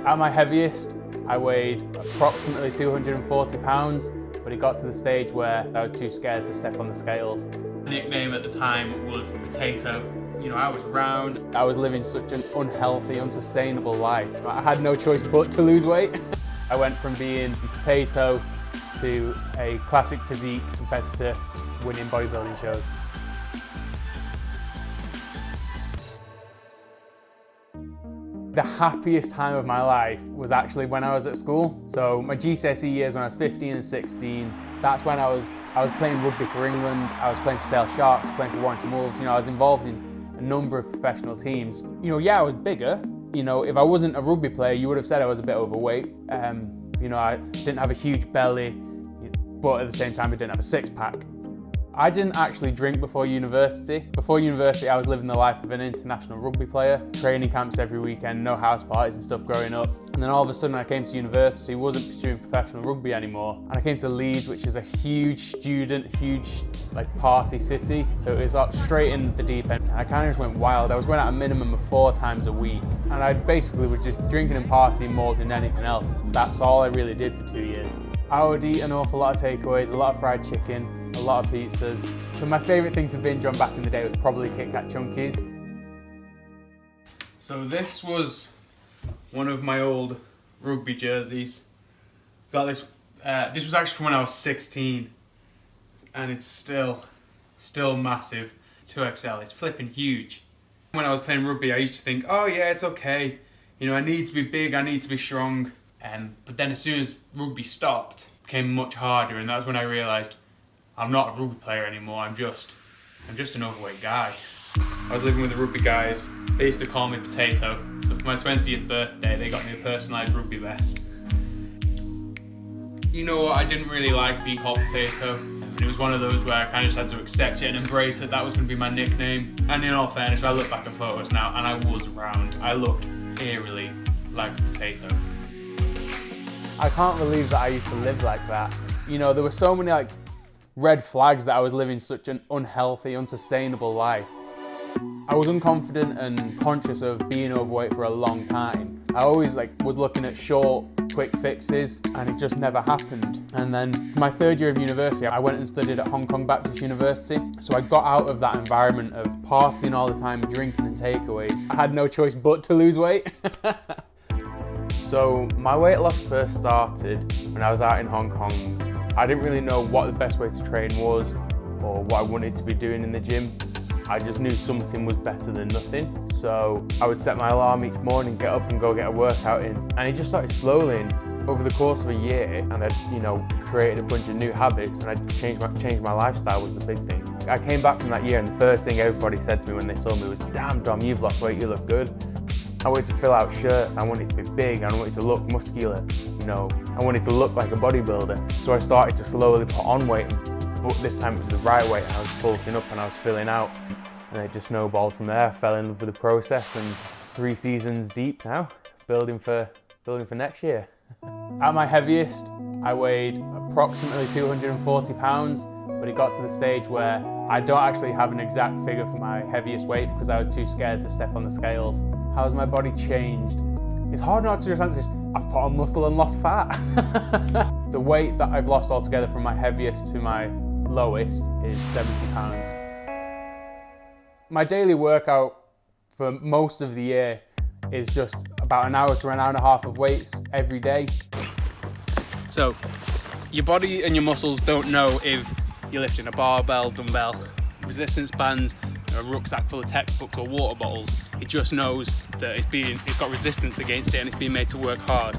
At my heaviest, I weighed approximately 240 pounds, but it got to the stage where I was too scared to step on the scales. My nickname at the time was Potato. You know, I was round. I was living such an unhealthy, unsustainable life. I had no choice but to lose weight. I went from being a potato to a classic physique competitor winning bodybuilding shows. The happiest time of my life was actually when I was at school. So my GCSE years when I was 15 and 16, that's when I was playing rugby for England, I was playing for Sale Sharks, playing for Warrington Wolves. You know, I was involved in a number of professional teams. You know, yeah, I was bigger. You know, if I wasn't a rugby player, you would have said I was a bit overweight. You know, I didn't have a huge belly, but at the same time, I didn't have a six-pack. I didn't actually drink before university. Before university, I was living the life of an international rugby player, training camps every weekend, no house parties and stuff growing up. And then all of a sudden I came to university, wasn't pursuing professional rugby anymore. And I came to Leeds, which is a huge student, huge like party city. So it was straight in the deep end. And I kind of just went wild. I was going out a minimum of 4 times a week. And I basically was just drinking and partying more than anything else. That's all I really did for 2 years. I would eat an awful lot of takeaways, a lot of fried chicken, a lot of pizzas. So my favourite thing to binge on back in the day was probably Kit Kat Chunkies. So this was one of my old rugby jerseys. Got this. This was actually from when I was 16, and it's still massive. 2XL. It's flipping huge. When I was playing rugby, I used to think, oh yeah, it's okay. You know, I need to be big. I need to be strong. But then as soon as rugby stopped, it became much harder, and that's when I realised I'm not a rugby player anymore. I'm just an overweight guy. I was living with the rugby guys. They used to call me Potato. So for my 20th birthday, they got me a personalised rugby vest. You know what? I didn't really like being called Potato. And it was one of those where I kind of just had to accept it and embrace it. That was going to be my nickname. And in all fairness, I look back at photos now, and I was round. I looked eerily like a potato. I can't believe that I used to live like that. You know, there were so many like red flags that I was living such an unhealthy, unsustainable life. I was unconfident and conscious of being overweight for a long time. I always was looking at short, quick fixes, and it just never happened. And then for my 3rd year of university, I went and studied at Hong Kong Baptist University. So I got out of that environment of partying all the time, drinking and takeaways. I had no choice but to lose weight. So my weight loss first started when I was out in Hong Kong. I didn't really know what the best way to train was or what I wanted to be doing in the gym. I just knew something was better than nothing. So I would set my alarm each morning, get up and go get a workout in. And it just started slowly. And over the course of a year, and I'd created a bunch of new habits, and I'd changed my lifestyle was the big thing. I came back from that year, and the first thing everybody said to me when they saw me was, "Damn, Dom, you've lost weight, you look good." I wanted to fill out shirts, I wanted to be big, I wanted to look muscular, you know, I wanted to look like a bodybuilder. So I started to slowly put on weight, but this time it was the right weight. I was bulking up and I was filling out, and it just snowballed from there. I fell in love with the process, and 3 seasons deep now, building for next year. At my heaviest, I weighed approximately 240 pounds, but it got to the stage where I don't actually have an exact figure for my heaviest weight because I was too scared to step on the scales. How has my body changed? It's hard not to just answer this. I've put on muscle and lost fat. The weight that I've lost altogether from my heaviest to my lowest is 70 pounds. My daily workout for most of the year is just about an hour to an hour and a half of weights every day. So, your body and your muscles don't know if you're lifting a barbell, dumbbell, resistance bands, a rucksack full of textbooks or water bottles. It just knows that it's got resistance against it and it's being made to work hard.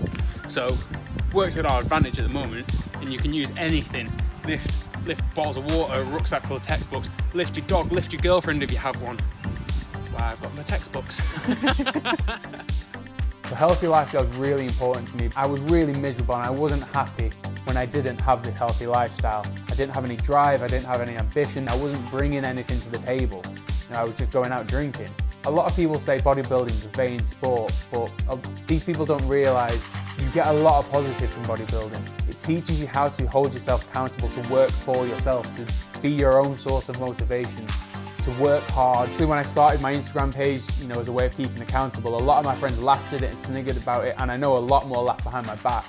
So works at our advantage at the moment, and you can use anything. Lift bottles of water, a rucksack full of textbooks, lift your dog, lift your girlfriend if you have one. That's why I've got my textbooks. The healthy lifestyle is really important to me. I was really miserable and I wasn't happy when I didn't have this healthy lifestyle. I didn't have any drive, I didn't have any ambition, I wasn't bringing anything to the table. You know, I was just going out drinking. A lot of people say bodybuilding is a vain sport, but these people don't realise you get a lot of positives from bodybuilding. It teaches you how to hold yourself accountable, to work for yourself, to be your own source of motivation, to to work hard. When I started my Instagram page, you know, as a way of keeping accountable, a lot of my friends laughed at it and sniggered about it, and I know a lot more laughed behind my back.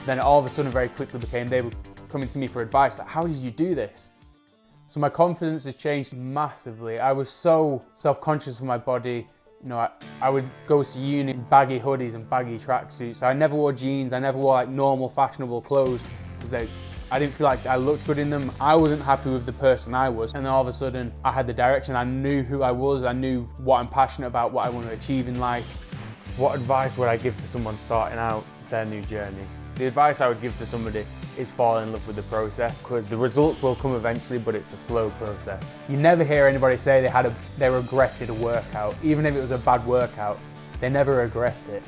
Then all of a sudden very quickly became, they were coming to me for advice, like, how did you do this? So my confidence has changed massively. I was so self-conscious of my body. You know, I would go to uni in baggy hoodies and baggy tracksuits. I never wore jeans, I never wore like normal fashionable clothes because I didn't feel like I looked good in them. I wasn't happy with the person I was. And then all of a sudden I had the direction, I knew who I was, I knew what I'm passionate about, what I want to achieve in life. What advice would I give to someone starting out their new journey? The advice I would give to somebody is fall in love with the process, because the results will come eventually, but it's a slow process. You never hear anybody say they regretted a workout. Even if it was a bad workout, they never regret it.